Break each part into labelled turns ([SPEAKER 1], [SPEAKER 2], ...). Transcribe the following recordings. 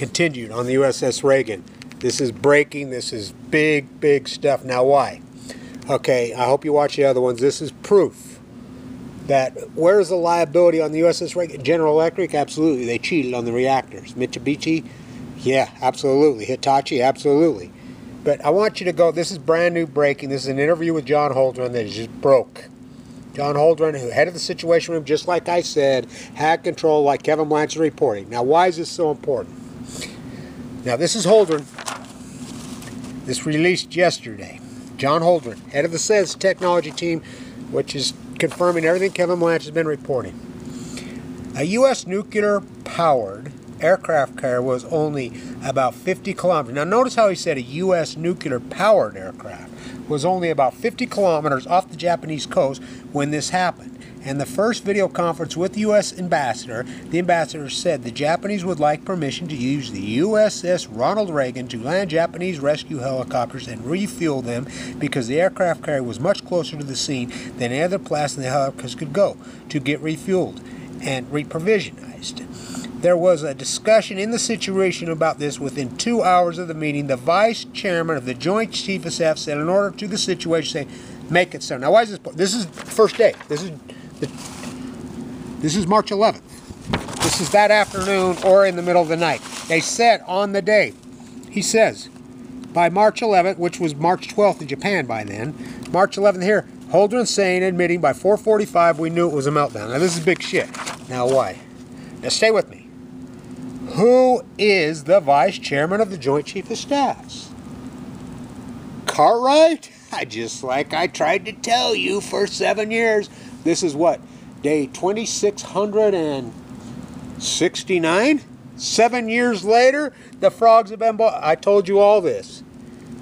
[SPEAKER 1] continued on the USS Reagan. This is breaking. This is big, big stuff. Now, why? Okay, I hope you watch the other ones. This is proof that where's the liability on the USS Reagan? General Electric, absolutely. They cheated on the reactors. Mitsubishi, yeah, absolutely. Hitachi, absolutely. But I want you to go, this is brand new breaking. This is an interview with John Holdren that just broke. John Holdren, who head of the Situation Room, just like I said, had control like Kevin Blanchard reporting. Now, why is this so important? Now, this is Holdren. This released yesterday. John Holdren, head of the SES technology team, which is confirming everything Kevin Blanchard has been reporting. A U.S. nuclear-powered aircraft carrier was only about 50 kilometers. Now, notice how he said a U.S. nuclear-powered aircraft was only about 50 kilometers off the Japanese coast when this happened. And the first video conference with the U.S. ambassador, the ambassador said the Japanese would like permission to use the U.S.S. Ronald Reagan to land Japanese rescue helicopters and refuel them because the aircraft carrier was much closer to the scene than any other place the helicopters could go to get refueled and reprovisionized. There was a discussion in the Situation about this within 2 hours of the meeting. The vice chairman of the Joint Chief of Staff said in order to the Situation, say, make it so. Now, why is this? This is the first day. This is March 11th. This is that afternoon or in the middle of the night. They said on the day, he says, by March 11th, which was March 12th in Japan by then, March 11th here, Holdren saying, admitting by 4:45 we knew it was a meltdown. Now, this is big shit. Now, why? Now, stay with me. Who is the vice chairman of the Joint Chief of Staffs? Cartwright? Just like I tried to tell you for 7 years. This is what? Day 2669? 7 years later, the frogs have been I told you all this.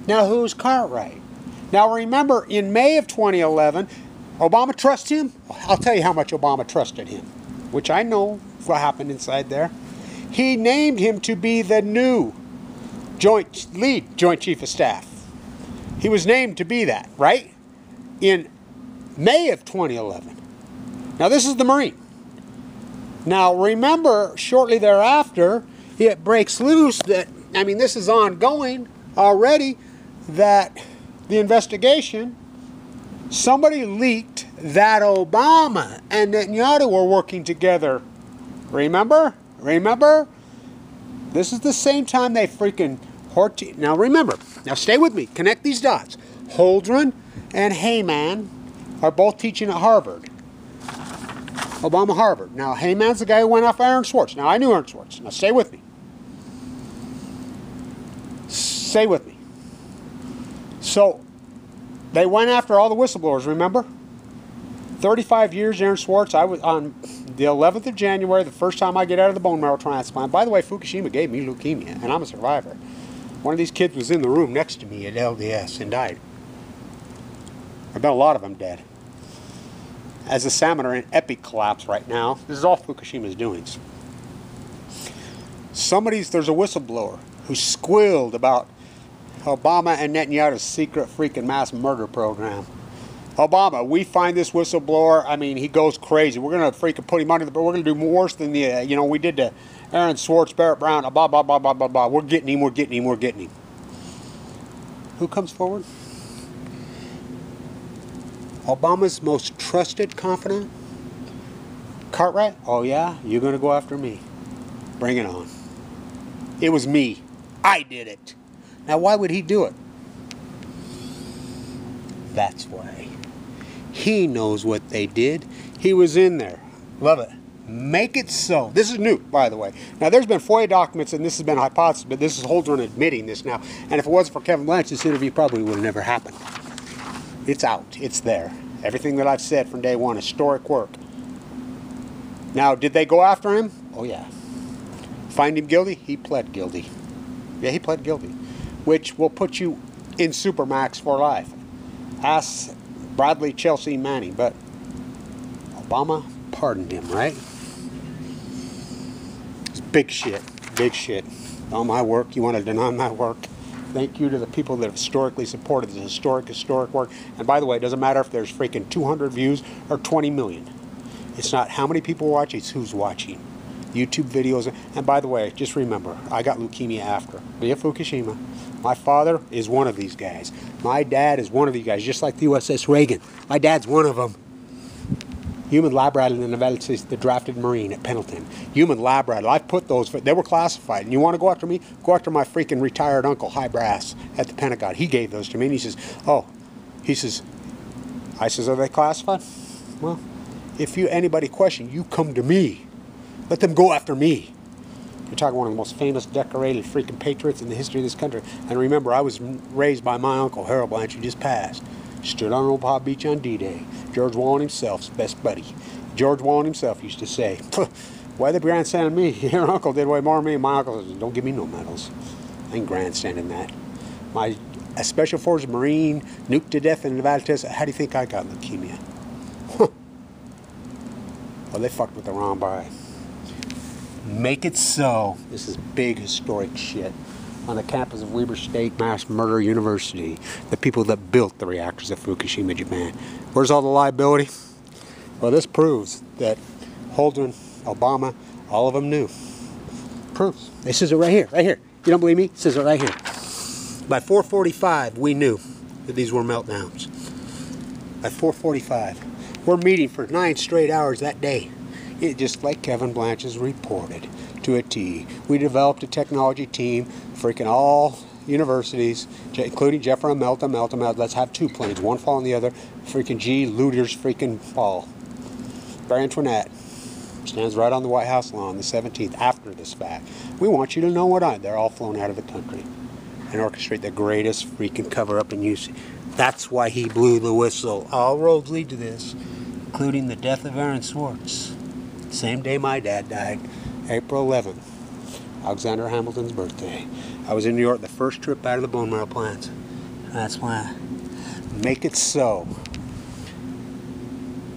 [SPEAKER 1] Now, who's Cartwright? Now, remember, in May of 2011, Obama trusts him? I'll tell you how much Obama trusted him, which I know what happened inside there. He named him to be the new Joint Chief of Staff. He was named to be that, right? In May of 2011. Now, this is the Marine. Now, remember, shortly thereafter, it breaks loose that, I mean, this is ongoing already, that the investigation, somebody leaked that Obama and Netanyahu were working together. Remember? Remember? This is the same time they freaking... Now, remember. Now, stay with me. Connect these dots. Holdren and Heyman are both teaching at Harvard. Obama Harvard. Now, Heyman's the guy who went after Aaron Swartz. Now, I knew Aaron Swartz. Now, stay with me. Stay with me. So, they went after all the whistleblowers, remember? 35 years, Aaron Swartz. I was on the 11th of January, the first time I get out of the bone marrow transplant. By the way, Fukushima gave me leukemia, and I'm a survivor. One of these kids was in the room next to me at LDS and died. I bet a lot of them dead. As the salmon are in epic collapse right now. This is all Fukushima's doings. There's a whistleblower who squealed about Obama and Netanyahu's secret freaking mass murder program. Obama, we find this whistleblower, I mean, he goes crazy. We're going to freaking put him under but we're going to do worse than the, we did to Aaron Swartz, Barrett Brown, blah, blah, blah, blah, blah, blah. We're getting him, we're getting him, we're getting him. Who comes forward? Obama's most trusted confidant? Cartwright? Oh, yeah? You're going to go after me. Bring it on. It was me. I did it. Now, why would he do it? That's why. He knows what they did. He was in there. Love it. Make it so. This is new, by the way. Now, there's been FOIA documents, and this has been hypothesis, but this is Holdren admitting this now. And if it wasn't for Kevin Blanchard, this interview probably would have never happened. It's out. It's there. Everything that I've said from day one, historic work. Now, did they go after him? Oh, yeah. Find him guilty? He pled guilty. Yeah, he pled guilty. Which will put you in Supermax for life. Ask Bradley Chelsea Manning, but Obama pardoned him, right? It's big shit. Big shit. All my work. You want to deny my work? Thank you to the people that have historically supported the historic work. And by the way, it doesn't matter if there's freaking 200 views or 20 million. It's not how many people watch, it's who's watching. YouTube videos. And by the way, just remember, I got leukemia after. Via Fukushima. My father is one of these guys. My dad is one of these guys, just like the U.S.S. REAGAN. My dad's one of them. Human lab rat in the Nevada States, the drafted Marine at Pendleton. Human lab rat. I've put those, they were classified. And you want to go after me? Go after my freaking retired uncle, High Brass, at the Pentagon. He gave those to me, and he says, oh, I says, are they classified? Well, if anybody question, you come to me. Let them go after me. You're talking one of the most famous, decorated freaking patriots in the history of this country. And remember, I was raised by my uncle, Harold Blanche, who just passed. Stood on Old Palm Beach on D-Day. George Wallen himself's best buddy. George Wallen himself used to say, why they grandstanding me? Your uncle did way more than me. And my uncle says, don't give me no medals. I ain't grandstanding that. A Special Forces Marine, nuked to death in Nevada, Texas. How do you think I got leukemia? Well, they fucked with the wrong guy. Make it so. This is big historic shit. On the campus of Weber State Mass Murder University, the people that built the reactors at Fukushima, Japan. Where's all the liability? Well, this proves that Holden, Obama, all of them knew. Proves. It says it right here, right here. You don't believe me? It says it right here. By 4:45, we knew that these were meltdowns. By 4:45. We're meeting for 9 straight hours that day. It just like Kevin Blanche has reported to a T. We developed a technology team, freaking all universities, including Jeffrey Melta. Let's have 2 planes, one fall on the other. Freaking G. Luder's freaking fall. Barry Antoinette stands right on the White House lawn the 17th after this fact. We want you to know they're all flown out of the country and orchestrate the greatest freaking cover-up in use. That's why he blew the whistle. All roads lead to this, including the death of Aaron Swartz. Same day my dad died, April 11th, Alexander Hamilton's birthday. I was in New York the first trip out of the bone marrow plants. That's why. Make it so.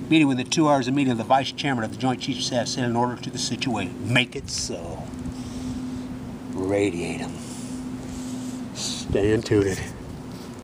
[SPEAKER 1] Meeting within 2 hours of meeting of the Vice Chairman of the Joint Chiefs of Staff sent an order to the situation. Make it so. Radiate them. Stay tuned.